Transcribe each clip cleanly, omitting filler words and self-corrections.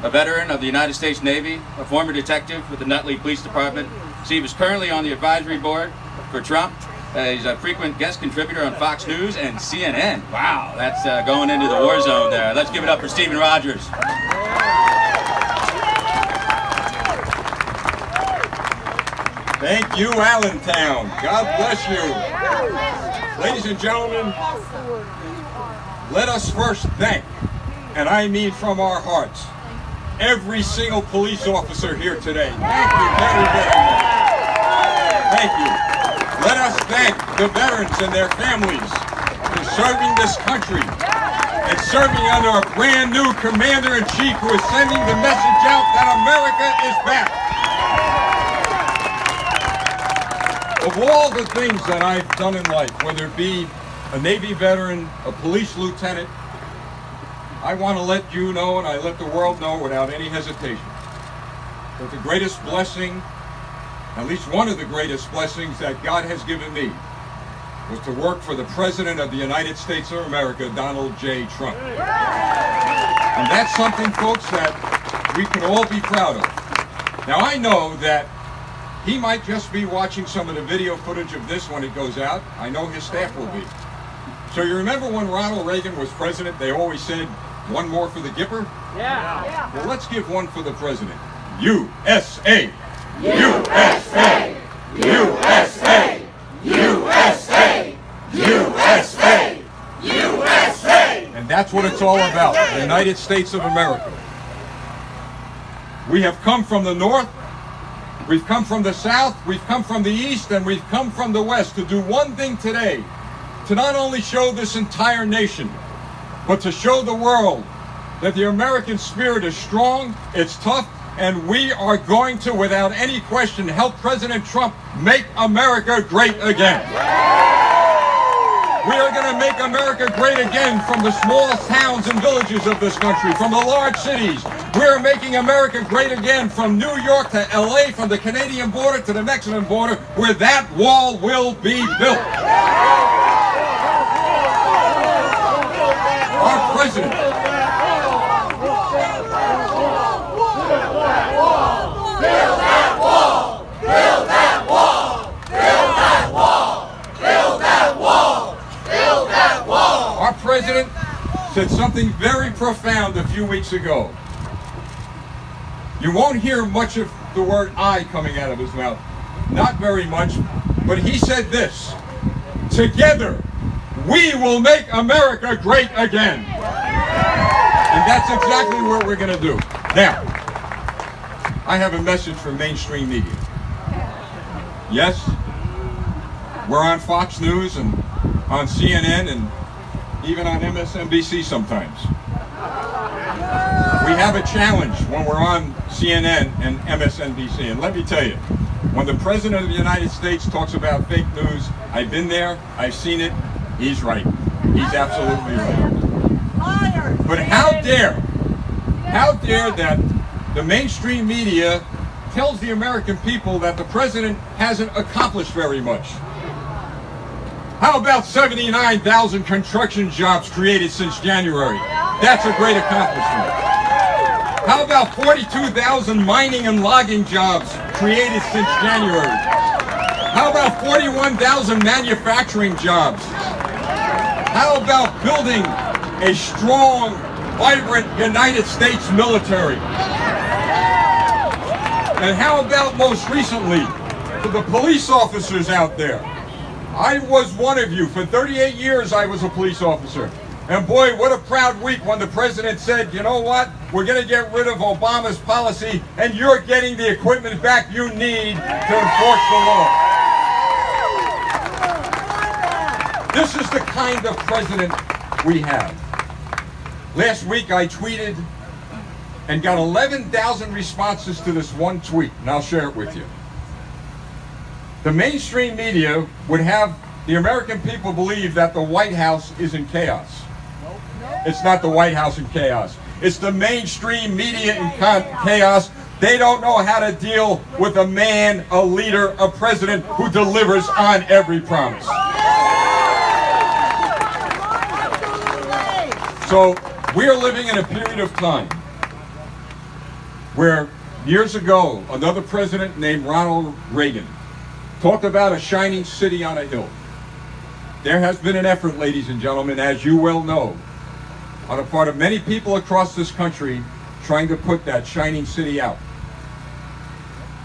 a veteran of the United States Navy, a former detective with the Nutley Police Department. Steve is currently on the advisory board for Trump. He's a frequent guest contributor on Fox News and CNN. Wow, that's going into the war zone there. Let's give it up for Stephen Rogers. Thank you, Allentown. God bless you. Ladies and gentlemen, let us first thank, and I mean from our hearts, every single police officer here today. Thank you very, very much. Thank you. Let us thank the veterans and their families for serving this country and serving under a brand new commander-in-chief who is sending the message out that America is back. Of all the things that I've done in life, whether it be a Navy veteran, a police lieutenant, I want to let you know, and I let the world know without any hesitation, that the greatest blessing, at least one of the greatest blessings that God has given me, was to work for the President of the United States of America, Donald J. Trump. And that's something, folks, that we can all be proud of. Now, I know that he might just be watching some of the video footage of this when it goes out. I know his staff will be. So you remember when Ronald Reagan was president, they always said, one more for the Gipper? Yeah. Well, let's give one for the president. USA! USA! USA! USA! USA! USA! And that's what it's all about, the United States of America. We have come from the north, we've come from the south, we've come from the east, and we've come from the west to do one thing today, to not only show this entire nation, but to show the world that the American spirit is strong, it's tough, and we are going to, without any question, help President Trump make America great again. We are going to make America great again from the smallest towns and villages of this country, from the large cities. We are making America great again from New York to LA, from the Canadian border to the Mexican border, where that wall will be built. Our president. Build that wall! Build that wall! Build that wall! Build that wall! Build that wall! Our president said something very profound a few weeks ago. You won't hear much of the word "I" coming out of his mouth. Not very much. But he said this: together, we will make America great again. And that's exactly what we're going to do. Now, I have a message for mainstream media. Yes, we're on Fox News and on CNN and even on MSNBC sometimes. We have a challenge when we're on CNN and MSNBC. And let me tell you, when the President of the United States talks about fake news, I've been there, I've seen it, he's right. He's absolutely right. But how dare that the mainstream media tells the American people that the President hasn't accomplished very much? How about 79,000 construction jobs created since January? That's a great accomplishment. How about 42,000 mining and logging jobs created since January? How about 41,000 manufacturing jobs? How about building a strong, vibrant United States military? And how about most recently, to the police officers out there? I was one of you. For 38 years I was a police officer. And boy, what a proud week when the President said, you know what, we're going to get rid of Obama's policy and you're getting the equipment back you need to enforce the law. This is the kind of president we have. Last week I tweeted and got 11,000 responses to this one tweet, and I'll share it with you. The mainstream media would have the American people believe that the White House is in chaos. It's not the White House in chaos. It's the mainstream media in chaos. They don't know how to deal with a man, a leader, a president who delivers on every promise. So we are living in a period of time where years ago, another president named Ronald Reagan talked about a shining city on a hill. There has been an effort, ladies and gentlemen, as you well know, on the part of many people across this country trying to put that shining city out.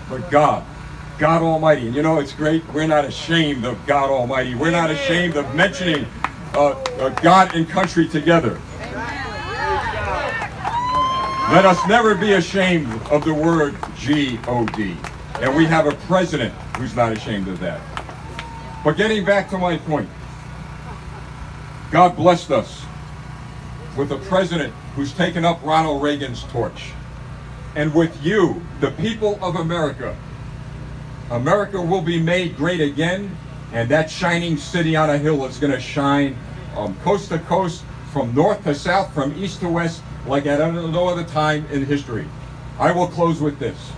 But God Almighty, and you know it's great, we're not ashamed of God Almighty. We're not ashamed of mentioning God and country together. Let us never be ashamed of the word G-O-D. And we have a president who's not ashamed of that. But getting back to my point, God blessed us with a president who's taken up Ronald Reagan's torch. And with you, the people of America, America will be made great again, and that shining city on a hill is going to shine coast to coast, from north to south, from east to west, like at no other time in history. I will close with this.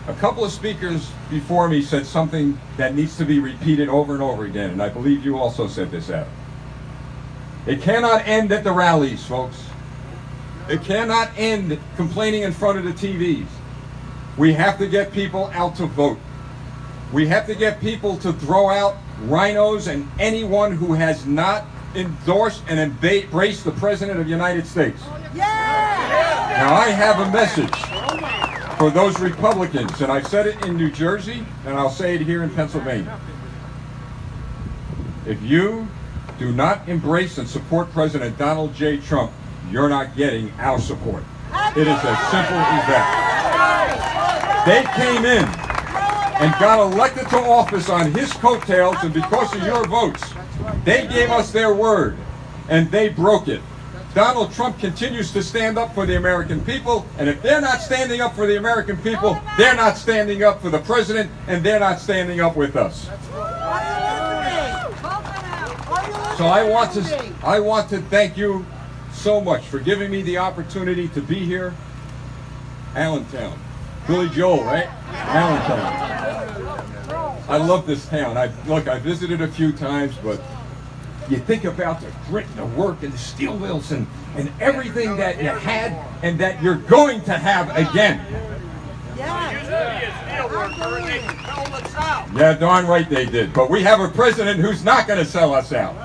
A couple of speakers before me said something that needs to be repeated over and over again, and I believe you also said this, Adam. It cannot end at the rallies, folks. It cannot end complaining in front of the TVs. We have to get people out to vote. We have to get people to throw out rhinos and anyone who has not endorsed and embraced the President of the United States. Yeah! Now I have a message for those Republicans, and I've said it in New Jersey, and I'll say it here in Pennsylvania. If you do not embrace and support President Donald J. Trump, you're not getting our support. It is as simple as that. They came in and got elected to office on his coattails, and because of your votes, they gave us their word, and they broke it. Donald Trump continues to stand up for the American people, and if they're not standing up for the American people, they're not standing up for the president, and they're not standing up with us. So I want to thank you so much for giving me the opportunity to be here. Allentown. Billy Joel, right? Allentown. I love this town. I visited a few times, but you think about the grit and the work and the steel mills and everything that you had and that you're going to have again. Yeah, darn right they did. But we have a president who's not going to sell us out.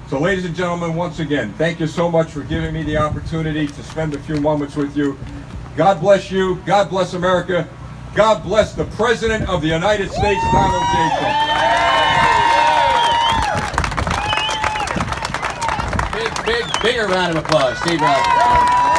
So ladies and gentlemen, once again, thank you so much for giving me the opportunity to spend a few moments with you. God bless you. God bless America. God bless the President of the United States, Donald J. Trump. Bigger round of applause, Steve Rogers.